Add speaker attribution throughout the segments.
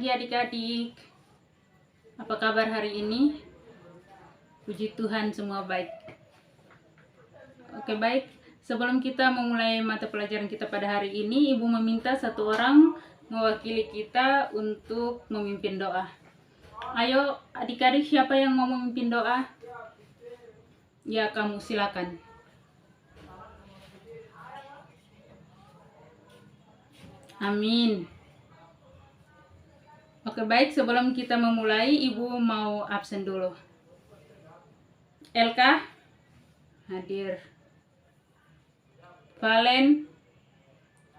Speaker 1: pagi adik-adik. Apa kabar hari ini? Puji Tuhan semua baik. Oke baik, sebelum kita memulai mata pelajaran kita pada hari ini, Ibu meminta satu orang mewakili kita untuk memimpin doa. Ayo adik-adik, siapa yang mau memimpin doa? Ya, kamu silakan. Amin. Oke baik, sebelum kita memulai, Ibu mau absen dulu. Elka hadir, Valen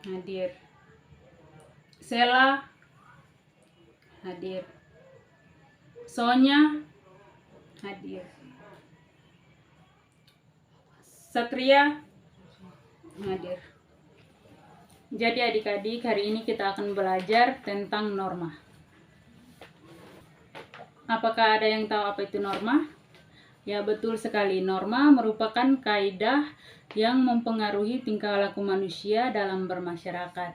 Speaker 1: hadir, Sela hadir, Sonya hadir, Satria hadir. Jadi adik-adik, hari ini kita akan belajar tentang norma. Apakah ada yang tahu apa itu norma? Ya, betul sekali. Norma merupakan kaidah yang mempengaruhi tingkah laku manusia dalam bermasyarakat.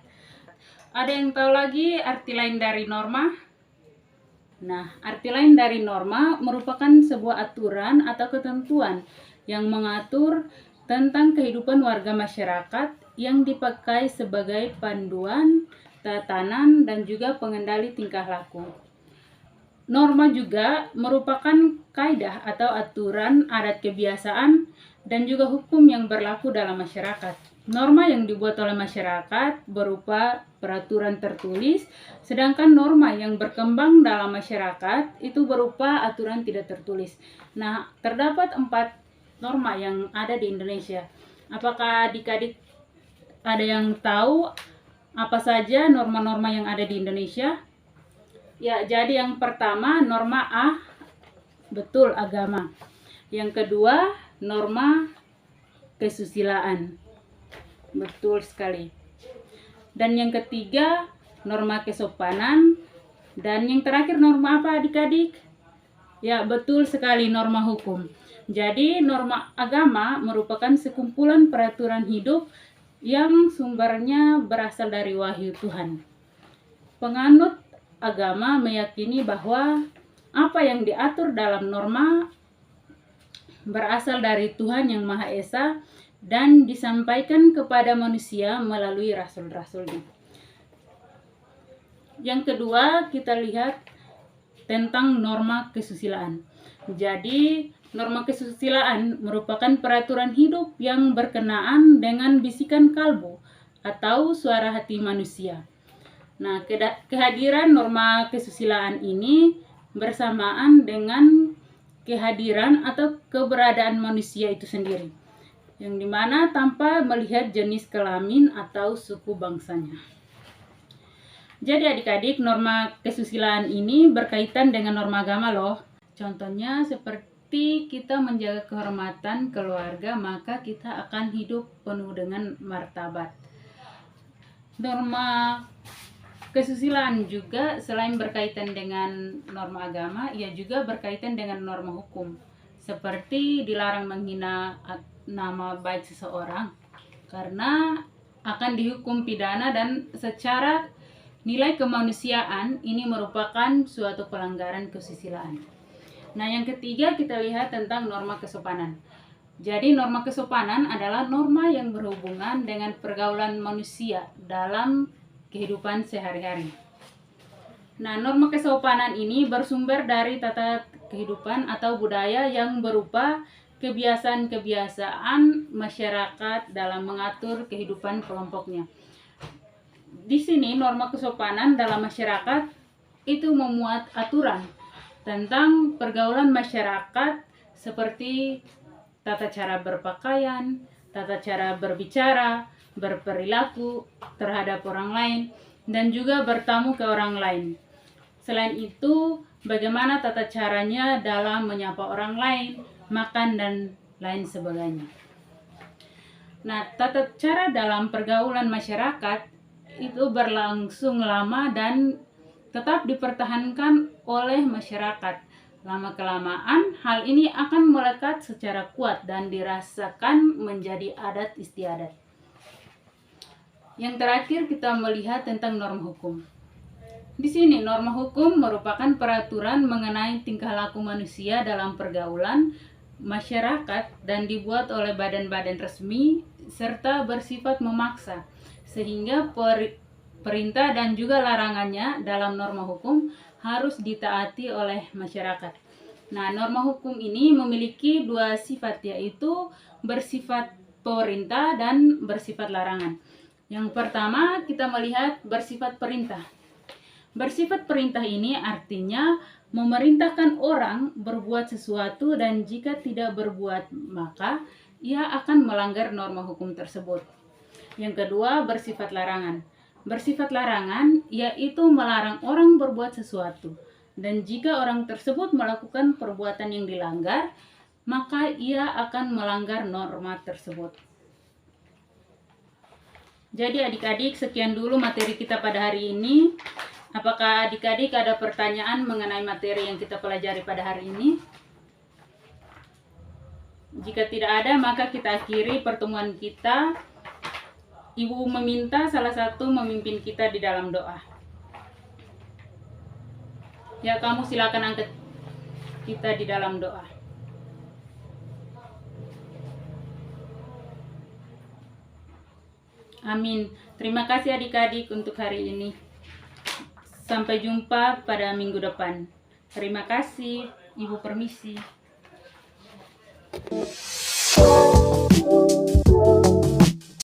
Speaker 1: Ada yang tahu lagi arti lain dari norma? Nah, arti lain dari norma merupakan sebuah aturan atau ketentuan yang mengatur tentang kehidupan warga masyarakat yang dipakai sebagai panduan, tatanan, dan juga pengendali tingkah laku. Norma juga merupakan kaidah atau aturan, adat kebiasaan, dan juga hukum yang berlaku dalam masyarakat. Norma yang dibuat oleh masyarakat berupa peraturan tertulis, sedangkan norma yang berkembang dalam masyarakat itu berupa aturan tidak tertulis. Nah, terdapat 4 norma yang ada di Indonesia. Apakah adik-adik ada yang tahu apa saja norma-norma yang ada di Indonesia? Ya, jadi yang pertama norma A, betul, agama. Yang kedua, norma kesusilaan. Betul sekali. Dan yang ketiga, norma kesopanan. Dan yang terakhir norma apa adik-adik? Ya, betul sekali, norma hukum. Jadi norma agama merupakan sekumpulan peraturan hidup yang sumbernya berasal dari wahyu Tuhan. Penganut agama meyakini bahwa apa yang diatur dalam norma berasal dari Tuhan yang Maha Esa dan disampaikan kepada manusia melalui rasul-rasulnya. Yang kedua, kita lihat tentang norma kesusilaan. Jadi, norma kesusilaan merupakan peraturan hidup yang berkenaan dengan bisikan kalbu atau suara hati manusia. Nah, kehadiran norma kesusilaan ini bersamaan dengan kehadiran atau keberadaan manusia itu sendiri, yang dimana tanpa melihat jenis kelamin atau suku bangsanya. Jadi adik-adik, norma kesusilaan ini berkaitan dengan norma agama loh. Contohnya seperti kita menjaga kehormatan keluarga, maka kita akan hidup penuh dengan martabat. Norma kesusilaan juga selain berkaitan dengan norma agama, ia juga berkaitan dengan norma hukum. Seperti dilarang menghina nama baik seseorang karena akan dihukum pidana, dan secara nilai kemanusiaan ini merupakan suatu pelanggaran kesusilaan. Nah, yang ketiga kita lihat tentang norma kesopanan. Jadi norma kesopanan adalah norma yang berhubungan dengan pergaulan manusia dalam kehidupan sehari-hari. Nah, norma kesopanan ini bersumber dari tata kehidupan atau budaya yang berupa kebiasaan-kebiasaan masyarakat dalam mengatur kehidupan kelompoknya. Di sini norma kesopanan dalam masyarakat itu memuat aturan tentang pergaulan masyarakat seperti tata cara berpakaian, tata cara berbicara, berperilaku terhadap orang lain, dan juga bertamu ke orang lain. Selain itu, bagaimana tata caranya dalam menyapa orang lain, makan, dan lain sebagainya. Nah, tata cara dalam pergaulan masyarakat itu berlangsung lama dan tetap dipertahankan oleh masyarakat. Lama-kelamaan, hal ini akan melekat secara kuat dan dirasakan menjadi adat istiadat. Yang terakhir kita melihat tentang norma hukum. Di sini norma hukum merupakan peraturan mengenai tingkah laku manusia dalam pergaulan masyarakat dan dibuat oleh badan-badan resmi serta bersifat memaksa, sehingga perintah dan juga larangannya dalam norma hukum harus ditaati oleh masyarakat. Nah, norma hukum ini memiliki dua sifat, yaitu bersifat perintah dan bersifat larangan. Yang pertama, kita melihat bersifat perintah. Bersifat perintah ini artinya memerintahkan orang berbuat sesuatu, dan jika tidak berbuat maka ia akan melanggar norma hukum tersebut. Yang kedua, bersifat larangan. Bersifat larangan yaitu melarang orang berbuat sesuatu, dan jika orang tersebut melakukan perbuatan yang dilanggar, maka ia akan melanggar norma tersebut. Jadi adik-adik, sekian dulu materi kita pada hari ini. Apakah adik-adik ada pertanyaan mengenai materi yang kita pelajari pada hari ini? Jika tidak ada, maka kita akhiri pertemuan kita. Ibu meminta salah satu memimpin kita di dalam doa. Ya, kamu silakan angkat kita di dalam doa. Amin. Terima kasih adik-adik untuk hari ini. Sampai jumpa pada minggu depan. Terima kasih. Ibu permisi.